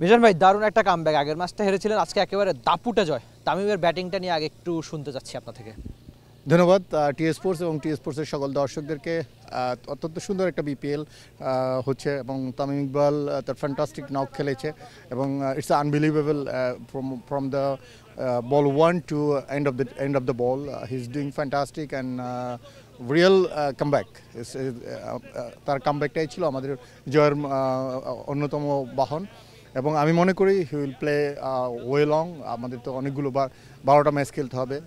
মিজান ভাই দারুণ একটা কামব্যাক, আগের ম্যাচটা হেরেছিলেন, আজকে একেবারে দাপুটে জয়। তামিমের ব্যাটিংটা নিয়ে আগে একটু শুনতে চাচ্ছি আপনার থেকে। ধন্যবাদ টিএস স্পোর্টস এবং টিএস স্পোর্টসের সকল দর্শকদেরকে। অত্যন্ত সুন্দর একটা বিপিএল হচ্ছে এবং তামিম ইকবাল তার ফ্যান্টাস্টিক নক খেলেছে এবং it's unbelievable from the ball 1 to end of the ball. He's doing fantastic and real comeback. তার কামব্যাকটাই ছিল আমাদের জয়ের অন্যতম বাহন এবং আমি মনে করি he will play way long. আমাদের তো অনেকগুলো 12টা ম্যাচ খেলতে হবে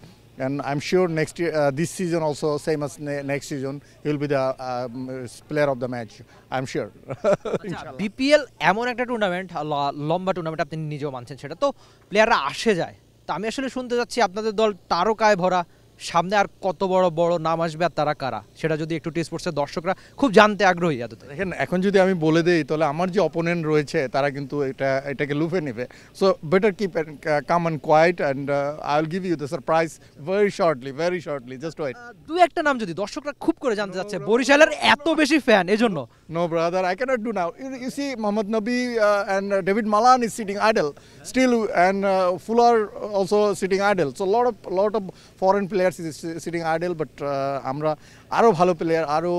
and I'm sure next year this season also same as next season he will be the player of the match, I'm sure. BPL এমন একটা টুর্নামেন্ট, লম্বা টুর্নামেন্ট, আপনি নিজেও মানছেন সেটা, তো প্লেয়াররা আসে যায়। তো আমি আসলে শুনতে যাচ্ছি আপনাদের দল তারকায় ভরা, সামনে আর কত বড় বড় নাম আসবে আর তারা কারা, সেটা যদি একটু টি স্পোর্টসের দর্শকরা খুব জানতে আগ্রহী। দেখেন এখন যদি আমি বলে দেই তাহলে আমার যে অপোনেন্ট রয়েছে তারা কিন্তু এটাকে লুফে নেবে। So better keep calm and quiet and I will give you the surprise very shortly just wait. দুই একটা নাম যদি দর্শকরা খুব করে জানতে চাচ্ছে, বরিশালের এত বেশি ফ্যান এজন্য। No brother, I cannot do now. You see Mohammad Nabi and David Malan is sitting idle still, and Fuller also sitting idle. So lot of foreign players is sitting idle, but আমরা আরো ভালো player, আরো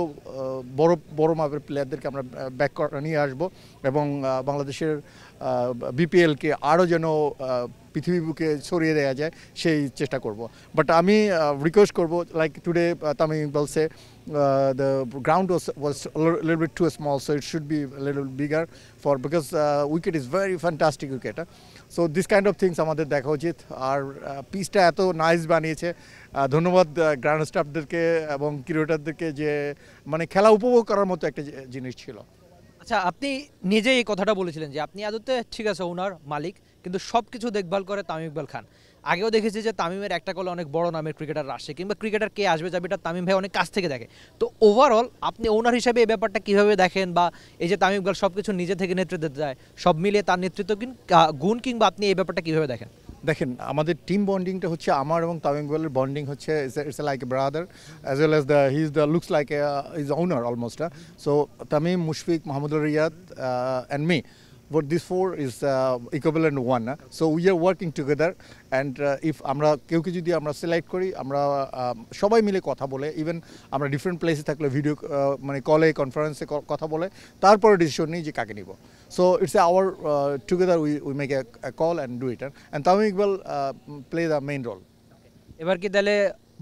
বড় মাপের প্লেয়ারদেরকে আমরা back নিয়ে আসবো এবং বাংলাদেশের বিপিএলকে আরো যেন পৃথিবী বুকে ছড়িয়ে দেওয়া যায় সেই চেষ্টা করব। বাট আমি রিকোয়েস্ট করব, like today Tamim Iqbal say the ground was a little bit too small, so it should be a little bigger because wicket is very fantastic wicket. So this kind of things আমাদের দেখা উচিত। আর পিচটা এত nice বানিয়েছে, ধন্যবাদ ground স্টাফদেরকে এবং ক্রিকেটারদেরকে যে মানে খেলা উপভোগ করার মতো একটা জিনিস ছিল। আচ্ছা, আপনি নিজেই এই কথাটা বলেছিলেন যে আপনি আদতে ঠিক আছে ওনার মালিক, কিন্তু সব কিছু দেখভাল করে তামিম ইকবাল খান। আগেও দেখেছি যে তামিমের একটা কলে অনেক বড় নামের ক্রিকেটার আসে, কিংবা ক্রিকেটার কে আসবে যাবে এটা তামিম ভাই অনেক কাছ থেকে দেখে। তো ওভারঅল আপনি ওনার হিসেবে এই ব্যাপারটা কীভাবে দেখেন, বা এই যে তামিম ইকবাল সব কিছু নিজে থেকে নেতৃত্ব দেয়, সব মিলিয়ে তার নেতৃত্ব গুণ, কিংবা আপনি এই ব্যাপারটা কীভাবে দেখেন? দেখেন আমাদের টিম বন্ডিংটা হচ্ছে, আমার এবং তামিম ইকবালের বন্ডিং হচ্ছে it's like a brother as well as he is the looks like is owner almost. So Tamim, Mushfiq, Mahmudullah Riyad and me, but this four is equivalent one. So we are working together, and if আমরা কেউ যদি আমরা select করি, আমরা সবাই মিলে কথা বলে, ইভেন আমরা ডিফারেন্ট প্লেসে থাকলে ভিডিও মানে কলে কনফারেন্সে কথা বলে তারপরে ডিসিশন নিই যে কাকে নিব। So it's our together we make a call and do it, and Tamim Iqbal play the main role. এবার কি তাহলে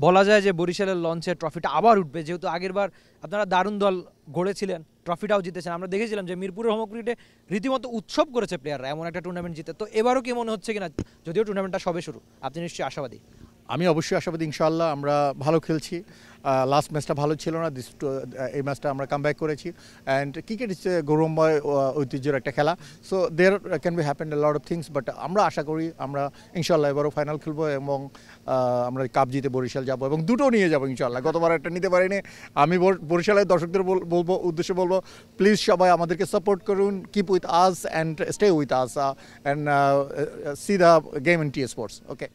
বলা যায় যে বরিশালের লঞ্চে ট্রফিটা আবার উঠবে, যেহেতু আগেরবার আপনারা দারুণ দল গড়েছিলেন, ট্রফিটাও জিতেছেন, আমরা দেখেছিলাম যে মিরপুরের হোম ক্রিকেটে রীতিমতো উৎসব করেছে প্লেয়াররা এমন একটা টুর্নামেন্ট জিতে। তো এবারও কি মনে হচ্ছে কিনা, যদিও টুর্নামেন্টটা সবে শুরু, আপনি নিশ্চয়ই আশাবাদী? আমি অবশ্যই আশাবাদী, ইনশাআল্লাহ আমরা ভালো খেলছি। লাস্ট ম্যাচটা ভালো ছিল না, এই ম্যাচটা আমরা কামব্যাক করেছি, অ্যান্ড ক্রিকেট ইজ গৌরবময় ঐতিহ্যের একটা খেলা। So there can be happen a lot of things, but আমরা আশা করি আমরা ইনশাআল্লাহ এবারও ফাইনাল খেলবো এবং আমরা কাপ জিতে বরিশাল যাবো এবং দুটো নিয়ে যাবো ইনশাআল্লাহ। গতবার একটা নিতে পারিনি। আমি বরিশালের দর্শকদের উদ্দেশ্যে বলবো, প্লিজ সবাই আমাদেরকে সাপোর্ট করুন, keep with us and stay with us and see the game in T Sports. Okay,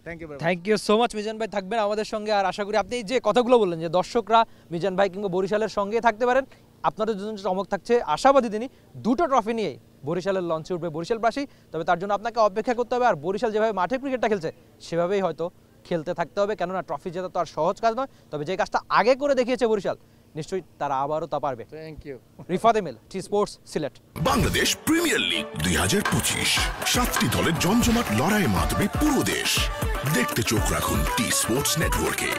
thank you so much. Mizan ভাই থাকবেন আমাদের সঙ্গে, আর আশা করি আপনি যে কথাগুলো বললেন যে দর্শকরা মিজান ভাই কিংবা বরিশালের সঙ্গে থাকতে পারেন, আপনাদের জন্য চমক থাকছে। আশাবাদী তিনি দুটো ট্রফি নিয়েই বরিশালের লঞ্চে উঠবে বরিশালবাসী। তবে তার জন্য আপনাকে অপেক্ষা করতে হবে, আর বরিশাল যেভাবে মাঠে ক্রিকেটটা খেলছে সেভাবেই হয়তো খেলতে থাকতে হবে, কেননা ট্রফি জেতা তো আর সহজ কাজ নয়। তবে যে কাজটা আগে করে দেখিয়েছে বরিশাল, নিশ্চয়ই তারা আবারও তা পারবে। Thank you. Rifat Emil, T Sports, Sylhet. Bangladesh premier league 2025, 7টি দলের জমজমাট লড়াইয়ে মাতবে পুরো দেশ। দেখতে চোখ রাখুন টি স্পোর্টস নেটওয়ার্কে।